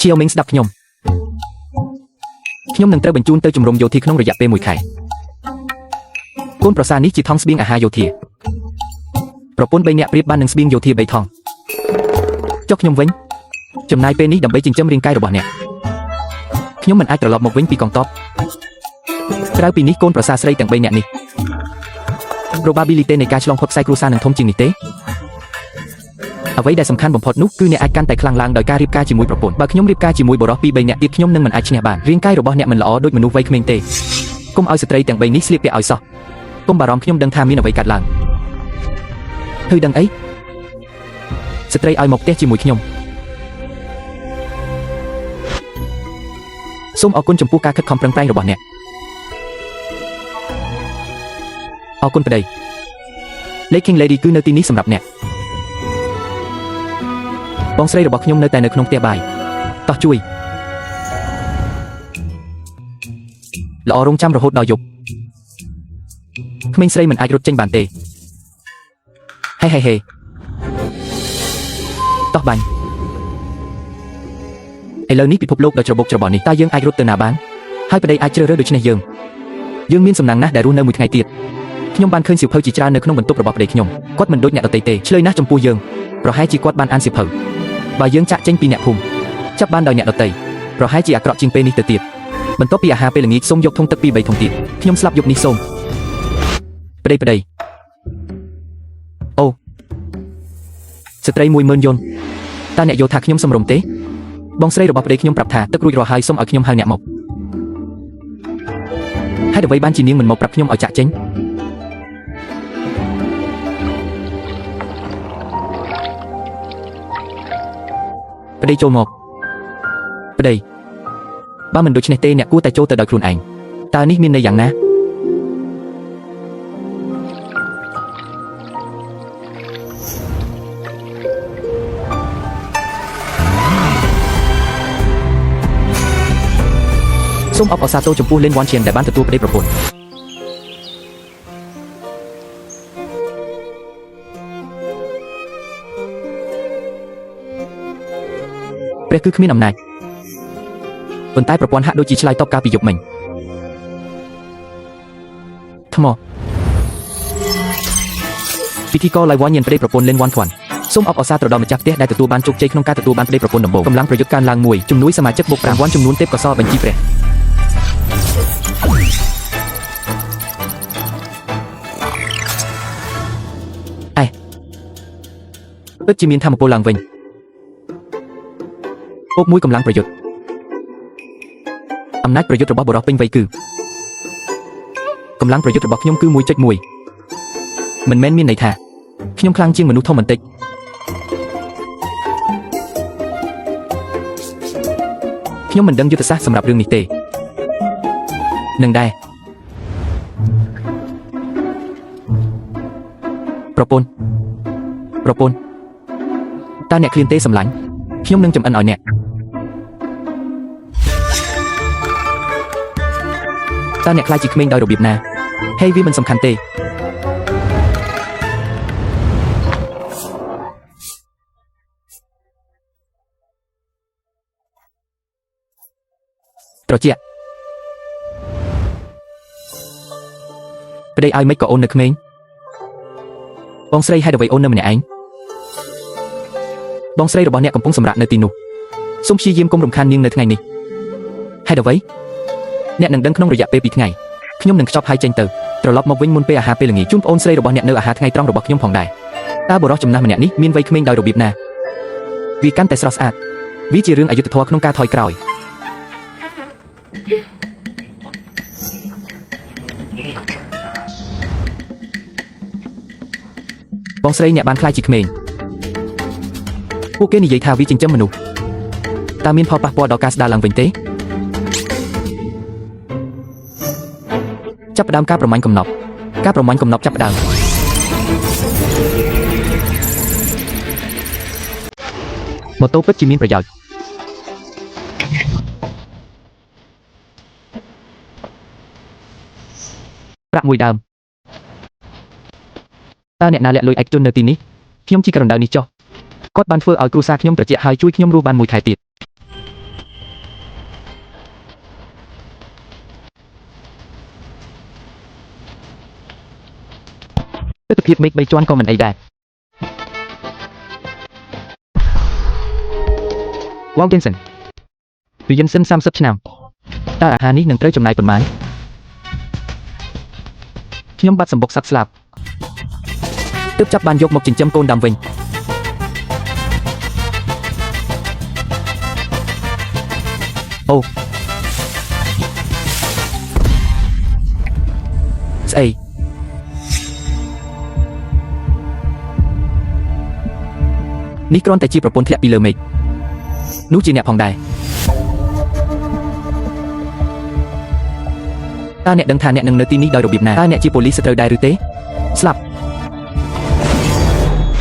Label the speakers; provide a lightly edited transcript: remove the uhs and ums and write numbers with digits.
Speaker 1: ជាមីងស្ដាប់ខ្ញុំនឹងត្រូវបញ្ជូនទៅជំរំយោធាក្នុងរយៈពេល1 ខែកូនប្រសារនេះជាថង់ស្បៀងអាហារយោធាប្រពន្ធ3នាក់ប្រៀបបាននឹងស្បៀងយោធា3ថង់ចុះខ្ញុំវិញចំណាយពេលនេះដើម្បីចិញ្ចឹមរាងកាយរបស់អ្នកខ្ញុំមិនអាចត្រឡប់មកវិញពីកងទ័ពក្រៅពីនេះកូនប្រសារស្រីទាំង3នាក់នេះ probability នៃការឆ្លងផុតខ្សែគ្រួសារនឹងធំជាងនេះទេអ្វីដែលសំខាន់បំផុតនោះគឺអ្នកអាចកាន់តែខ្លាំងឡើងដោយការរៀបការជាមួយប្រពន្ធបើខ្ញុំរៀបការជាមួយបុរស2 3នាក់ទៀតខ្ញុំនឹងមិនអាចឈ្នះបានរាងកាយរបស់អ្នកមិនល្អដូចមនុស្សវ័យក្មេងទេកុំឲ្យស្ត្រីទាំង3នេះស្លៀកពាក់ឲ្យសោះកុំបារម្ភខ្ញុំដឹងថាមានអ្វីកើតឡើងឃើញដឹងអីស្ត្រីឲ្យមកផ្ទះជាមួយខ្ញុំសូមអរគុណចំពោះការខិតខំប្រឹងប្រែងរបស់អ្នកអរគុណប្តី King Lady គឺនៅទីនេះសម្រាប់អ្នកបងស្រីរបស់ខ្ញុំនៅតែនៅក្នុងផ្ទះបាយតោះជួយល្អរងចាំរហូតដល់យប់ក្មេងស្រីមិនអាចរត់ចេញបានទេហេតោះបាញ់ឥឡូវនេះពិភពលោកដ៏ច្របូកច្របល់នេះតើយើងអាចរត់ទៅណាបានហើយប្តីអាចជ្រើសរើសដូច្នេះយើងមានសំណាងណាស់ដែលរស់នៅមួយថ្ងៃទៀតខ្ញុំបានឃើញសៀវភៅជាច្រើននៅក្នុងបន្ទប់របស់ប្តីខ្ញុំគាត់មិនដូចអ្នកដទៃទេឆ្លើយណាស់ចំពោះយើងប្រហែលជាគាត់បានអានសៀវភៅបើយើងចាក់ចេញពីអ្នកភូមិចាប់បានដោយអ្នកដទៃប្រហែលជាអាក្រក់ជាងពេលនេះទៅទៀតបន្ទាប់ពីអាហារពេលល្ងាចសូមយកធុងទឹក2 3ធុងទៀតខ្ញុំស្លាប់យប់នេះសូមប្តីអូស្ត្រី10000យន្តតើអ្នកយល់ថាខ្ញុំសំរុំទេបងស្រីរបស់ប្តីខ្ញុំប្រាប់ថាទឹករួចរាល់ហើយសូមឲ្យខ្ញុំហៅអ្នកមកហេតុអ្វីបានជានាងមិនមកប្រាប់ខ្ញុំឲ្យចាក់ចេញប្តីចូលមកប្តីបើមិនដូច្នេះទេអ្នកគួរតែចូលទៅដោយខ្លួនឯងតើនេះមានន័យយ៉ាងណាសូមអបអរសាទរចំពោះលេនវ៉ាន់ឈៀនដែលបានទទួលប្តីប្រពន្ធព្រះគឺគ្មានអំណាចប៉ុន្តែប្រព័ន្ធហាក់ដូចជាឆ្លើយតបកាលពីយប់មិញថ្មពិធីករឡៃវ៉ាន់ញៀនប្តីប្រពន្ធលេនវ៉ាន់ធាន់សូមអបអរសាទរដល់ម្ចាស់ផ្ទះដែលទទួលបានជោគជ័យក្នុងការទទួលបានប្តីប្រពន្ធដំបូងកម្លាំងប្រយុទ្ធកើនឡើង1ជំនួយសមាជិកបូក5វ៉ាន់ចំនួនទេពកោសល្យបញ្ជីព្រះពិតជាមានធម៌ពលឡើងវិញបូក1កម្លាំងប្រយុទ្ធអំណាចប្រយុទ្ធរបស់បុរសពេញវ័យគឺកម្លាំងប្រយុទ្ធរបស់ខ្ញុំគឺ 1.1 មិនមែនមានន័យថាខ្ញុំខ្លាំងជាងមនុស្សធំបន្តិចខ្ញុំមិនដឹងយុទ្ធសាស្ត្រសម្រាប់រឿងនេះទេនឹងដែរប្រពន្ធតើអ្នកឃ្លានទេសម្លាញ់ខ្ញុំនឹងចំអិនឲ្យអ្នកតើអ្នកខ្លាចជាក្មេងដោយរបៀបណាហេវាមិនសំខាន់ទេត្រជាក់ប្តីឲ្យមិនក៏អូននៅក្មេងបងស្រីហេតុអ្វីអូននៅម្នាក់ឯងបងស្រីរបស់អ្នកកំពុងសម្រាកនៅទីនោះសូមព្យាយាមកុំរំខាននាងនៅថ្ងៃនេះហេតុអ្វីអ្នកនឹងដឹងក្នុងរយៈពេល2 ថ្ងៃខ្ញុំនឹងខ្ចប់ហើយចេញទៅត្រឡប់មកវិញមុនពេលអាហារពេលល្ងាចជូនប្អូនស្រីរបស់អ្នកនៅអាហារថ្ងៃត្រង់របស់ខ្ញុំផងដែរតើបុរសចំណាស់ម្នាក់នេះមានវ័យក្មេងដោយរបៀបណាវាកាន់តែស្រស់ស្អាតវាជារឿងអយុត្តិធម៌ក្នុងការថយក្រោយបងស្រីអ្នកបានខ្លាចជាក្មេងពួកគេនិយាយថាវាចិញ្ចឹមមនុស្សតើមានផលប៉ះពាល់ដល់ការស្ដារឡើងវិញទេចាប់ផ្ដើមការប្រមាញ់កំណប់ចាប់ផ្ដើមម៉ូតូពិតជាមានប្រយោជន៍ប្រាក់1ដើមតើអ្នកណាលាក់លុយឯកជននៅទីនេះខ្ញុំជីករណ្ដៅនេះចុះគាត់បានធ្វើឲ្យគ្រួសារខ្ញុំត្រជាក់ហើយជួយខ្ញុំរស់បាន1 ខែទៀត ភាពមេឃ3ជាន់ក៏មិនអីដែរវ៉ាវ Jensen ពី Jensen 30 ឆ្នាំតើអាហារនេះនឹងត្រូវចំណាយប៉ុន្មានខ្ញុំបាត់សម្បុកសាក់ស្លាប់ទើបចាប់បានយកមកចិញ្ចឹមកូនដាំវិញអូស្អីនេះគ្រាន់តែជាប្រពន្ធធ្លាក់ពីលើមេឃនោះជាអ្នកផងដែរតើអ្នកដឹងថាអ្នកនឹងនៅទីនេះដោយរបៀបណាតើអ្នកជាប៉ូលីសត្រូវដែរឬទេស្លាប់